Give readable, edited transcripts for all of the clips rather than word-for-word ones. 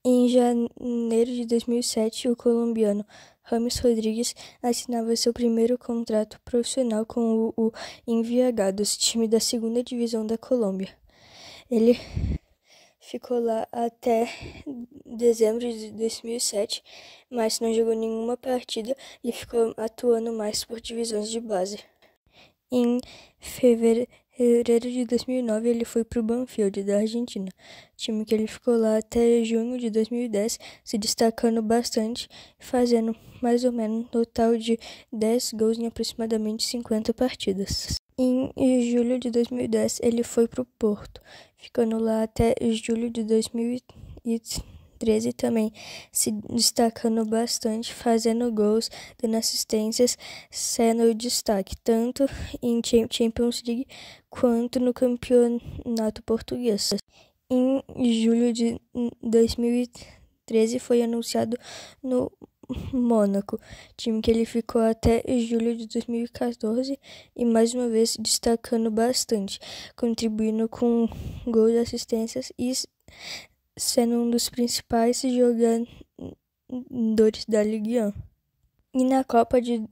Em janeiro de 2007, o colombiano James Rodrigues assinava seu primeiro contrato profissional com o Envigado, time da segunda divisão da Colômbia. Ele ficou lá até dezembro de 2007, mas não jogou nenhuma partida e ficou atuando mais por divisões de base. Em fevereiro de 2009, ele foi para o Banfield, da Argentina, time que ele ficou lá até junho de 2010, se destacando bastante, fazendo mais ou menos um total de 10 gols em aproximadamente 50 partidas. Em julho de 2010, ele foi para o Porto, ficando lá até julho de 2013 também, se destacando bastante, fazendo gols, dando assistências, sendo destaque tanto em Champions League quanto no campeonato português. Em julho de 2013 foi anunciado no Mônaco, time que ele ficou até julho de 2014 e mais uma vez destacando bastante, contribuindo com gols e assistências e sendo um dos principais jogadores da Ligue 1. E na Copa de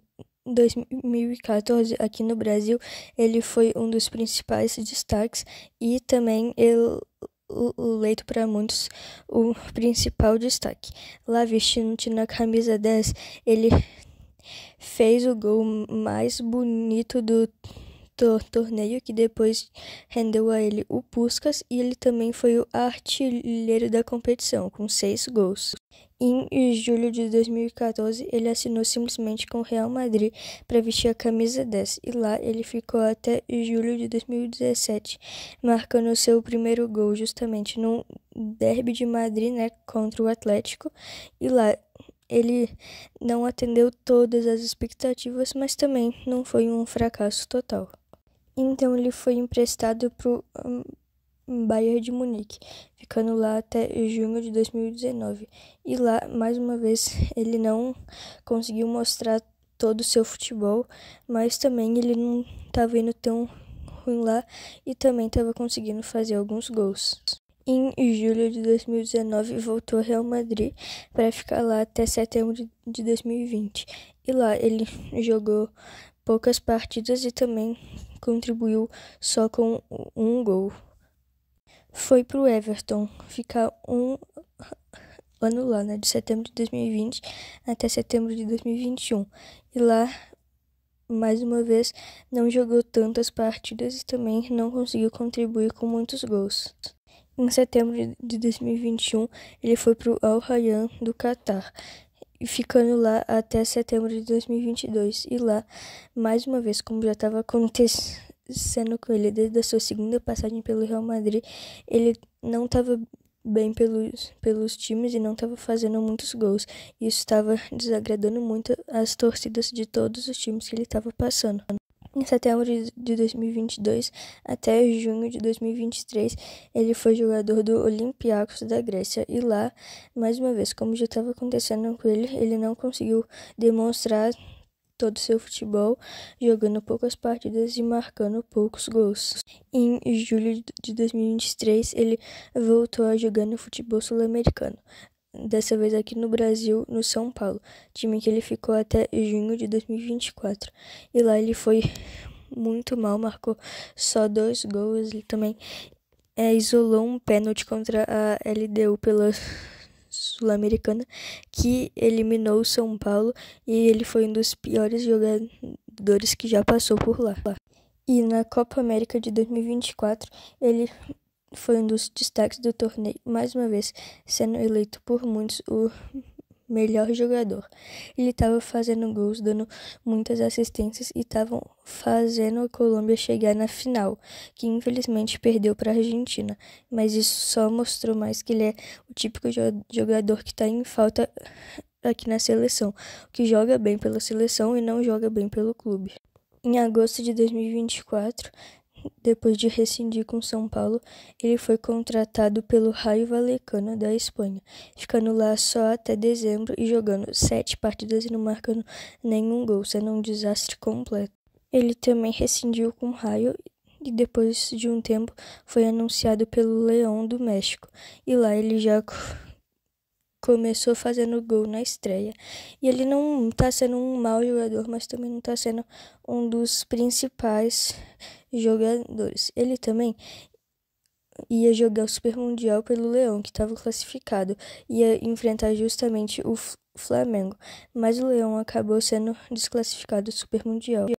2014, aqui no Brasil, ele foi um dos principais destaques e também eleito para muitos o principal destaque. Lá vestindo na camisa 10, ele fez o gol mais bonito do torneio, que depois rendeu a ele o Puskás, e ele também foi o artilheiro da competição, com 6 gols. Em julho de 2014, ele assinou simplesmente com o Real Madrid para vestir a camisa 10, e lá ele ficou até julho de 2017, marcando seu primeiro gol justamente no Derby de Madrid, contra o Atlético, e lá ele não atendeu todas as expectativas, mas também não foi um fracasso total. Então ele foi emprestado para o Bayern de Munique, ficando lá até junho de 2019. E lá, mais uma vez, ele não conseguiu mostrar todo o seu futebol, mas também ele não estava indo tão ruim lá e também estava conseguindo fazer alguns gols. Em julho de 2019, voltou ao Real Madrid para ficar lá até setembro de 2020. E lá ele jogou poucas partidas e também contribuiu só com um gol. Foi para o Everton ficar um ano lá, de setembro de 2020 até setembro de 2021. E lá, mais uma vez, não jogou tantas partidas e também não conseguiu contribuir com muitos gols. Em setembro de 2021, ele foi para o Al Rayyan do Catar, ficando lá até setembro de 2022. E lá, mais uma vez, como já estava acontecendo com ele desde a sua segunda passagem pelo Real Madrid, ele não estava bem pelos times e não estava fazendo muitos gols. Isso estava desagradando muito as torcidas de todos os times que ele estava passando. Em setembro de 2022 até junho de 2023, ele foi jogador do Olympiacos da Grécia. E lá, mais uma vez, como já estava acontecendo com ele não conseguiu demonstrar todo o seu futebol, jogando poucas partidas e marcando poucos gols. Em julho de 2023, ele voltou a jogar no futebol sul-americano. Dessa vez aqui no Brasil, no São Paulo, time que ele ficou até junho de 2024. E lá ele foi muito mal, marcou só 2 gols. Ele também isolou um pênalti contra a LDU pela Sul-Americana, que eliminou o São Paulo, e ele foi um dos piores jogadores que já passou por lá. E na Copa América de 2024, ele foi um dos destaques do torneio, mais uma vez sendo eleito por muitos o melhor jogador. Ele estava fazendo gols, dando muitas assistências e estavam fazendo a Colômbia chegar na final, que infelizmente perdeu para a Argentina. Mas isso só mostrou mais que ele é o típico jogador que está em falta aqui na seleção, que joga bem pela seleção e não joga bem pelo clube. Em agosto de 2024, depois de rescindir com São Paulo, ele foi contratado pelo Rayo Vallecano da Espanha, ficando lá só até dezembro e jogando 7 partidas e não marcando nenhum gol, sendo um desastre completo. Ele também rescindiu com o Rayo e depois de um tempo foi anunciado pelo León do México, e lá ele já começou fazendo gol na estreia. E ele não tá sendo um mau jogador, mas também não tá sendo um dos principais jogadores. Ele também ia jogar o Super Mundial pelo Leão, que estava classificado, ia enfrentar justamente o Flamengo, mas o Leão acabou sendo desclassificado do Super Mundial.